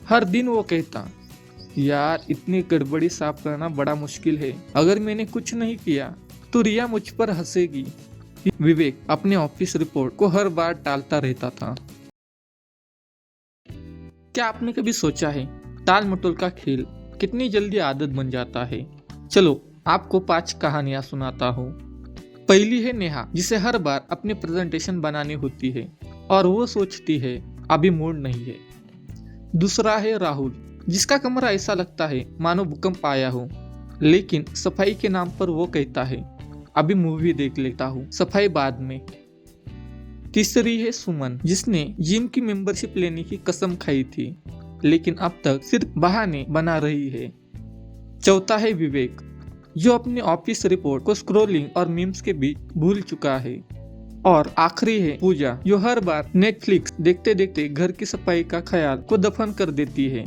हर दिन वो कहता, यार इतनी गड़बड़ी साफ करना बड़ा मुश्किल है, अगर मैंने कुछ नहीं किया तो रिया मुझ पर हंसेगी। विवेक अपने ऑफिस रिपोर्ट को हर बार टालता रहता था। क्या आपने कभी सोचा है टाल मटोल का खेल कितनी जल्दी आदत बन जाता है? चलो आपको 5 कहानियां सुनाता हूँ। पहली है नेहा, जिसे हर बार अपनी प्रेजेंटेशन बनानी होती है और वो सोचती है अभी मूड नहीं है। दूसरा है राहुल, जिसका कमरा ऐसा लगता है मानो भूकंप आया हो, लेकिन सफाई के नाम पर वो कहता है अभी मूवी देख लेता हूँ, सफाई बाद में। तीसरी है सुमन, जिसने जिम की मेंबरशिप लेने की कसम खाई थी, लेकिन अब तक सिर्फ बहाने बना रही है। चौथा है विवेक, जो अपने ऑफिस रिपोर्ट को स्क्रोलिंग और मीम्स के बीच भूल चुका है। और आखिरी है पूजा, जो हर बार नेटफ्लिक्स देखते देखते घर की सफाई का ख्याल को दफन कर देती है।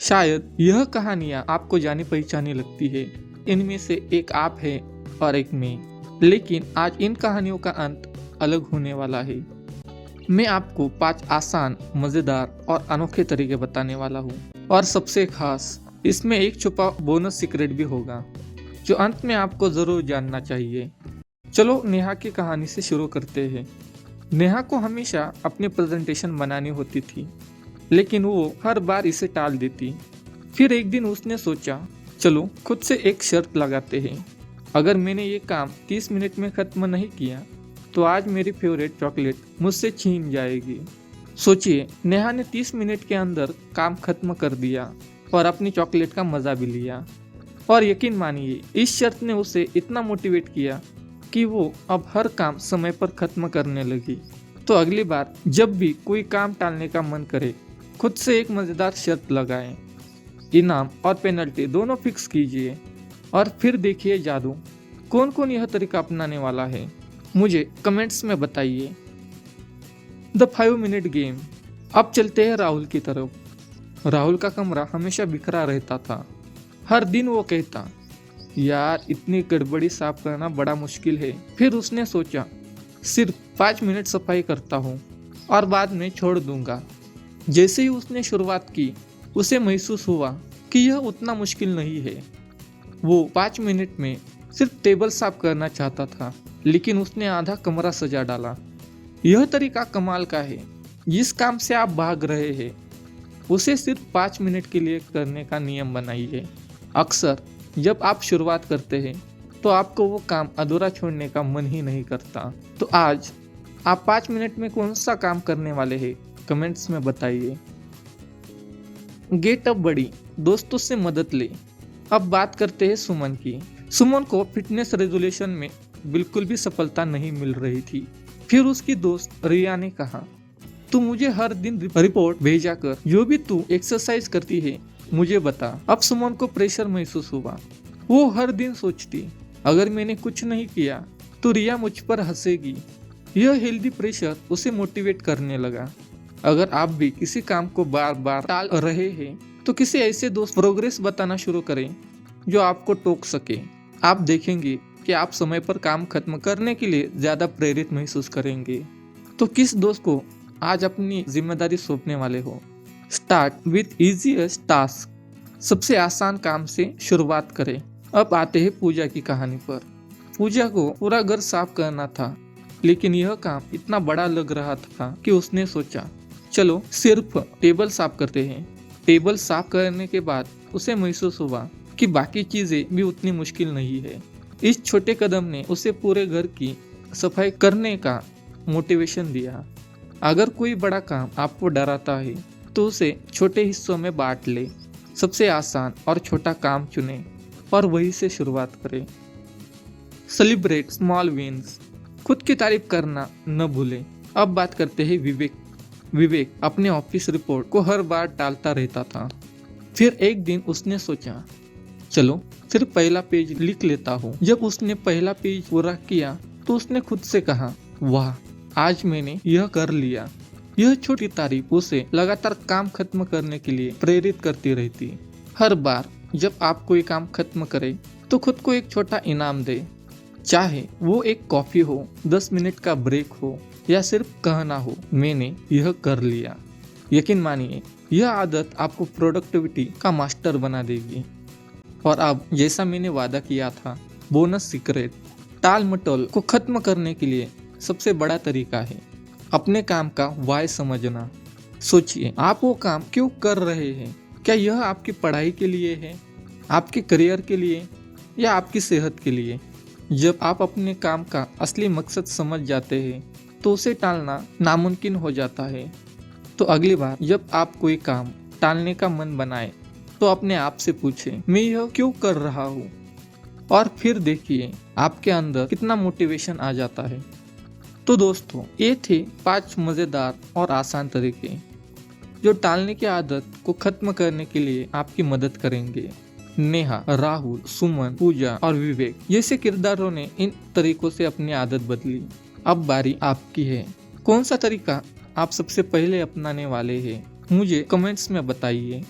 शायद यह कहानियां आपको जानी पहचानी लगती है, इनमें से एक आप है और एक मैं, लेकिन आज इन कहानियों का अंत अलग होने वाला है। मैं आपको 5 आसान, मजेदार और अनोखे तरीके बताने वाला हूँ, और सबसे खास इसमें एक छुपा बोनस सीक्रेट भी होगा, जो अंत में आपको जरूर जानना चाहिए। चलो नेहा की कहानी से शुरू करते हैं। नेहा को हमेशा अपनी प्रेजेंटेशन बनानी होती थी, लेकिन वो हर बार इसे टाल देती। फिर एक दिन उसने सोचा, चलो खुद से एक शर्त लगाते हैं, अगर मैंने ये काम 30 मिनट में खत्म नहीं किया तो आज मेरी फेवरेट चॉकलेट मुझसे छीन जाएगी। सोचिए, नेहा ने 30 मिनट के अंदर काम खत्म कर दिया और अपनी चॉकलेट का मजा भी लिया। और यकीन मानिए, इस शर्त ने उसे इतना मोटिवेट किया कि वो अब हर काम समय पर खत्म करने लगी। तो अगली बार जब भी कोई काम टालने का मन करे, खुद से एक मजेदार शर्त लगाएं। इनाम और पेनल्टी दोनों फिक्स कीजिए और फिर देखिए जादू। कौन कौन यह तरीका अपनाने वाला है, मुझे कमेंट्स में बताइए। The 5 minute game. अब चलते हैं राहुल की तरफ। राहुल का कमरा हमेशा बिखरा रहता था। हर दिन वो कहता, यार इतनी गड़बड़ी साफ करना बड़ा मुश्किल है। फिर उसने सोचा, सिर्फ 5 मिनट सफाई करता हूँ और बाद में छोड़ दूंगा। जैसे ही उसने शुरुआत की, उसे महसूस हुआ कि यह उतना मुश्किल नहीं है। वो 5 मिनट में सिर्फ टेबल साफ करना चाहता था, लेकिन उसने आधा कमरा सजा डाला। यह तरीका कमाल का है। जिस काम से आप भाग रहे हैं, उसे सिर्फ 5 मिनट के लिए करने का नियम बनाइए। अक्सर जब आप शुरुआत करते हैं तो आपको वो काम अधूरा छोड़ने का मन ही नहीं करता। तो आज आप 5 मिनट में कौन सा काम करने वाले हैं, कमेंट्स में बताइए। गेट अप बड़ी, दोस्तों से मदद ले। अब बात करते हैं सुमन की। सुमन को फिटनेस रेजोल्यूशन में बिल्कुल भी सफलता नहीं मिल रही थी। फिर उसकी दोस्त रिया ने कहा, तू मुझे हर दिन रिपोर्ट भेजा कर, जो भी तू एक्सरसाइज करती है मुझे बता। अब सुमन को प्रेशर महसूस हुआ। वो हर दिन सोचती, अगर मैंने कुछ नहीं किया तो रिया मुझ पर हंसेगी। यह हेल्दी प्रेशर उसे मोटिवेट करने लगा। अगर आप भी किसी काम को बार बार टाल रहे हैं तो किसी ऐसे दोस्त प्रोग्रेस बताना शुरू करें जो आपको टोक सके। आप देखेंगे कि आप समय पर काम खत्म करने के लिए ज्यादा प्रेरित महसूस करेंगे। तो किस दोस्त को आज अपनी जिम्मेदारी सौंपने वाले हो? Start with easiest task. सबसे आसान काम से शुरुआत करें। अब आते हैं पूजा की कहानी पर। पूजा को पूरा घर साफ करना था, लेकिन यह काम इतना बड़ा लग रहा था कि उसने सोचा, चलो सिर्फ टेबल साफ करते हैं। टेबल साफ करने के बाद उसे महसूस हुआ कि बाकी चीजें भी उतनी मुश्किल नहीं है। इस छोटे कदम ने उसे पूरे घर की सफाई करने का मोटिवेशन दिया। अगर कोई बड़ा काम आपको डराता है तो उसे छोटे हिस्सों में बांट ले। सबसे आसान और छोटा काम चुनें और वहीं से शुरुआत करें। Celebrate small wins. खुद की तारीफ करना न भूलें। अब बात करते हैं विवेक अपने ऑफिस रिपोर्ट को हर बार टालता रहता था। फिर एक दिन उसने सोचा, चलो सिर्फ पहला पेज लिख लेता हूँ। जब उसने पहला पेज पूरा किया तो उसने खुद से कहा, वाह आज मैंने यह कर लिया। यह छोटी तारीफ उसे लगातार काम खत्म करने के लिए प्रेरित करती रहती। हर बार जब आप कोई काम खत्म करें तो खुद को एक छोटा इनाम दे, चाहे वो एक कॉफी हो, 10 मिनट का ब्रेक हो या सिर्फ कहना हो, मैंने यह कर लिया। यकीन मानिए, यह आदत आपको प्रोडक्टिविटी का मास्टर बना देगी। और अब जैसा मैंने वादा किया था, बोनस सीक्रेट, टाल मटोल को खत्म करने के लिए सबसे बड़ा तरीका है अपने काम का वाय समझना। सोचिए, आप वो काम क्यों कर रहे हैं? क्या यह आपकी पढ़ाई के लिए है, आपके करियर के लिए, या आपकी सेहत के लिए? जब आप अपने काम का असली मकसद समझ जाते हैं तो उसे टालना नामुमकिन हो जाता है। तो अगली बार जब आप कोई काम टालने का मन बनाए तो अपने आप से पूछें, मैं यह क्यों कर रहा हूँ? और फिर देखिए आपके अंदर कितना मोटिवेशन आ जाता है। तो दोस्तों, ये थे 5 मज़ेदार और आसान तरीके जो टालने की आदत को खत्म करने के लिए आपकी मदद करेंगे। नेहा, राहुल, सुमन, पूजा और विवेक जैसे किरदारों ने इन तरीकों से अपनी आदत बदली। अब बारी आपकी है। कौन सा तरीका आप सबसे पहले अपनाने वाले हैं? मुझे कमेंट्स में बताइए।